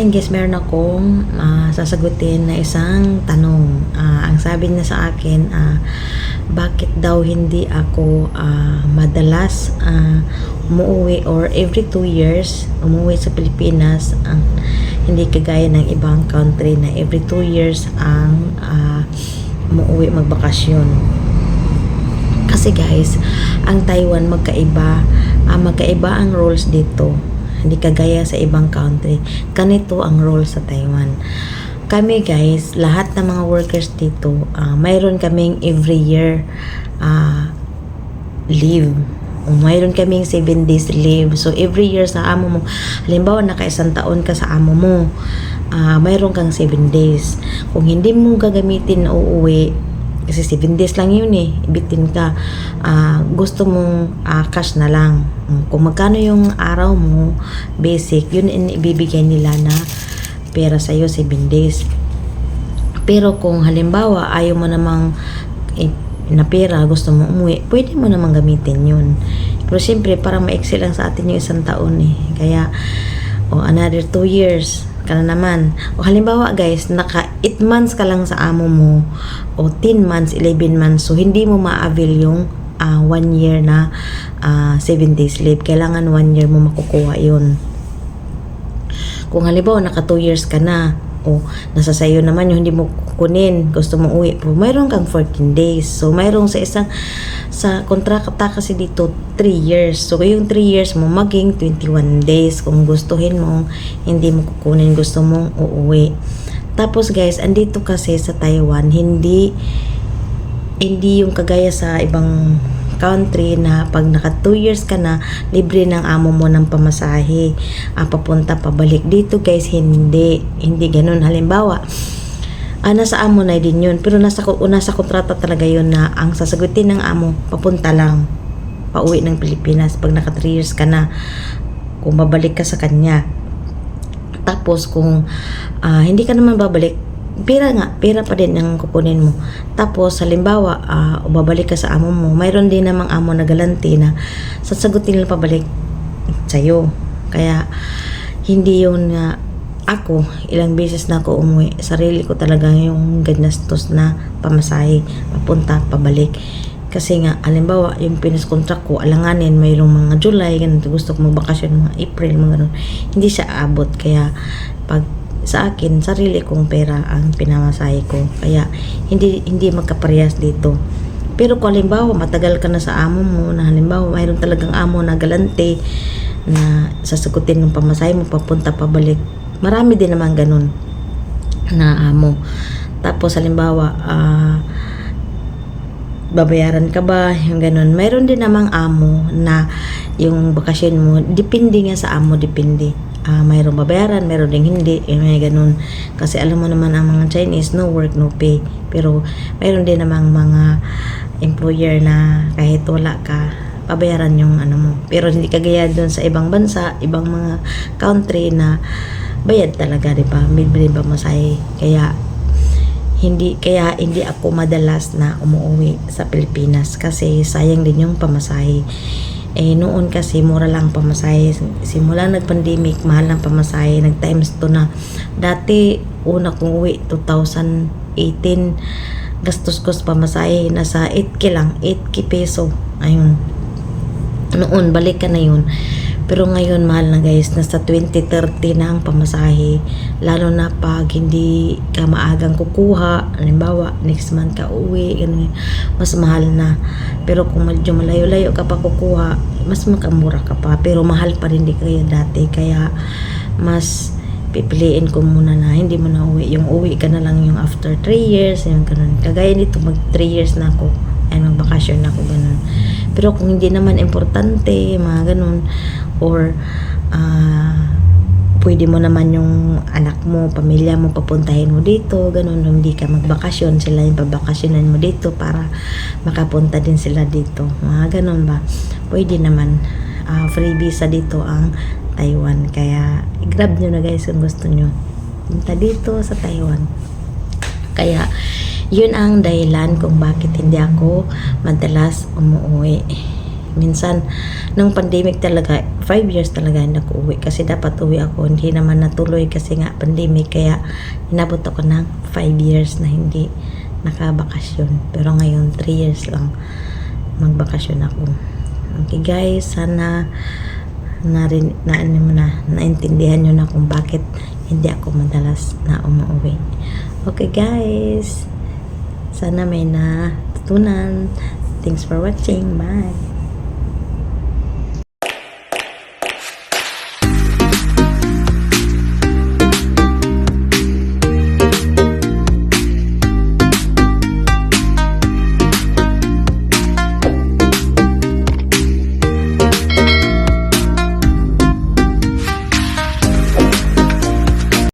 Ayan guys, meron akong sasagutin na isang tanong. Ang sabi niya sa akin, bakit daw hindi ako madalas umuwi or every 2 years umuwi sa Pilipinas, hindi kagaya ng ibang country na every 2 years ang umuwi magbakasyon. Kasi guys, ang Taiwan magkaiba ang rules dito. Hindi kagaya sa ibang country. Ganito ang rules sa Taiwan. Kami guys, lahat ng mga workers dito, mayroon kaming every year leave. Mayroon kaming 7 days leave. So every year sa amo mo, halimbawa naka-1 taon ka sa amo mo, mayroon kang 7 days. Kung hindi mo gagamitin na uuwi, kasi 7 days lang yun ibitin ka, gusto mong cash na lang. Kung magkano yung araw mo, basic, yun ibibigay nila na pera sa'yo 7 days. Pero kung halimbawa ayaw mo namang na pera, gusto mo umuwi, pwede mo namang gamitin yun. Pero siyempre parang ma-excel lang sa atin yung 1 taon kaya another 2 years ka na naman. O halimbawa guys, naka 8 months ka lang sa amo mo, o 10 months, 11 months, so hindi mo ma-avail yung 1 year na 7 days leave. Kailangan 1 year mo makukuha yun. Kung halimbawa naka 2 years ka na, o nasa sayo naman yung hindi mo kukunin, gusto mo uwi, mayroon kang 14 days. So mayroon sa kontrata kasi dito 3 years. So yung 3 years mo maging 21 days kung gustuhin mo, hindi mo kukunin, gusto mong uuwi. Tapos guys, andito kasi sa Taiwan, hindi yung kagaya sa ibang country na pag naka 2 years ka na, libre ng amo mo ng pamasahe papunta pabalik. Dito guys, hindi ganun. Halimbawa, nasa amo na din yun, pero nasa kontrata talaga yun na ang sasagutin ng amo, papunta lang, pauwi ng Pilipinas pag naka 3 years ka na, kung babalik ka sa kanya. Tapos kung hindi ka naman babalik, pera pa din ang kukunin mo. Tapos halimbawa babalik ka sa amo mo, mayroon din namang amo na galanti na sasagutin nila pabalik sa'yo. Kaya hindi yun ako, ilang beses na ako umuwi, sarili ko talaga yung ganastos na pamasahe papunta pabalik. Kasi nga halimbawa yung contract ko, alanganin mayroong mga July, ganun, gusto ko magbakasyon mga April, mga ganun, hindi siya abot. Kaya pag sa akin, sarili kong pera ang pinamasahe ko. Kaya hindi magkaparehas dito. Pero kung halimbawa matagal ka na sa amo mo, na halimbawa mayroon talagang amo na galante na sasagutin ng pamasahe mo papunta pabalik, marami din naman ganun na amo. Tapos halimbawa babayaran ka ba, yung ganun. Mayroon din namang amo na yung bakasyon mo, depende nga sa amo, depende. Mayroong babayaran, mayroon ding hindi, may ganun. Kasi alam mo naman ang mga Chinese, no work, no pay. Pero mayroon din namang mga employer na kahit wala ka, pabayaran yung mo. Pero hindi kagaya doon sa ibang bansa, ibang mga country na bayad talaga, diba? May ba masay. Kaya hindi ako madalas na umuwi sa Pilipinas kasi sayang din yung pamasahe. Noon kasi mura lang pamasahe. Simula nag-pandemic, mahal ng pamasahe. Nag-times 2 na. Dati, una kong uwi, 2018, gastos ko sa pamasahe. Nasa 8K lang, 8K peso. Ayun. Noon, balik ka na yun. Pero ngayon, mahal na guys. Nasa 20-30 na ang pamasahe. Lalo na pag hindi ka maagang kukuha. Halimbawa, next month ka uwi. Ganun, mas mahal na. Pero kung medyo malayo-layo ka pa kukuha, mas makamura ka pa. Pero mahal pa rin di kaya dati. Kaya, mas pipiliin ko muna na hindi mo na uwi. Yung uwi ka na lang yung after 3 years. Yung ganun. Kagaya nito, mag 3 years na ako. Ay, magbakasyon na ako, ganun. Pero kung hindi naman importante, mga ganun, or pwede mo naman yung anak mo, pamilya mo, papuntahin mo dito, ganun, hindi ka magbakasyon, sila yung pabakasyonan mo dito para makapunta din sila dito, mga ganun ba, pwede naman. Free visa dito ang Taiwan, kaya i-grab nyo na guys kung gusto nyo punta dito sa Taiwan. Kaya yun ang dahilan kung bakit hindi ako madalas umuwi. Minsan, nung pandemic talaga, 5 years talaga hindi ako uwi. Kasi dapat uwi ako. Hindi naman natuloy kasi nga pandemic. Kaya, inabot ako ng 5 years na hindi nakabakasyon. Pero ngayon, 3 years lang magbakasyon ako. Okay guys, sana naintindihan nyo na kung bakit hindi ako madalas na umuwi. Okay guys, sana may natutunan. Thanks for watching. Bye.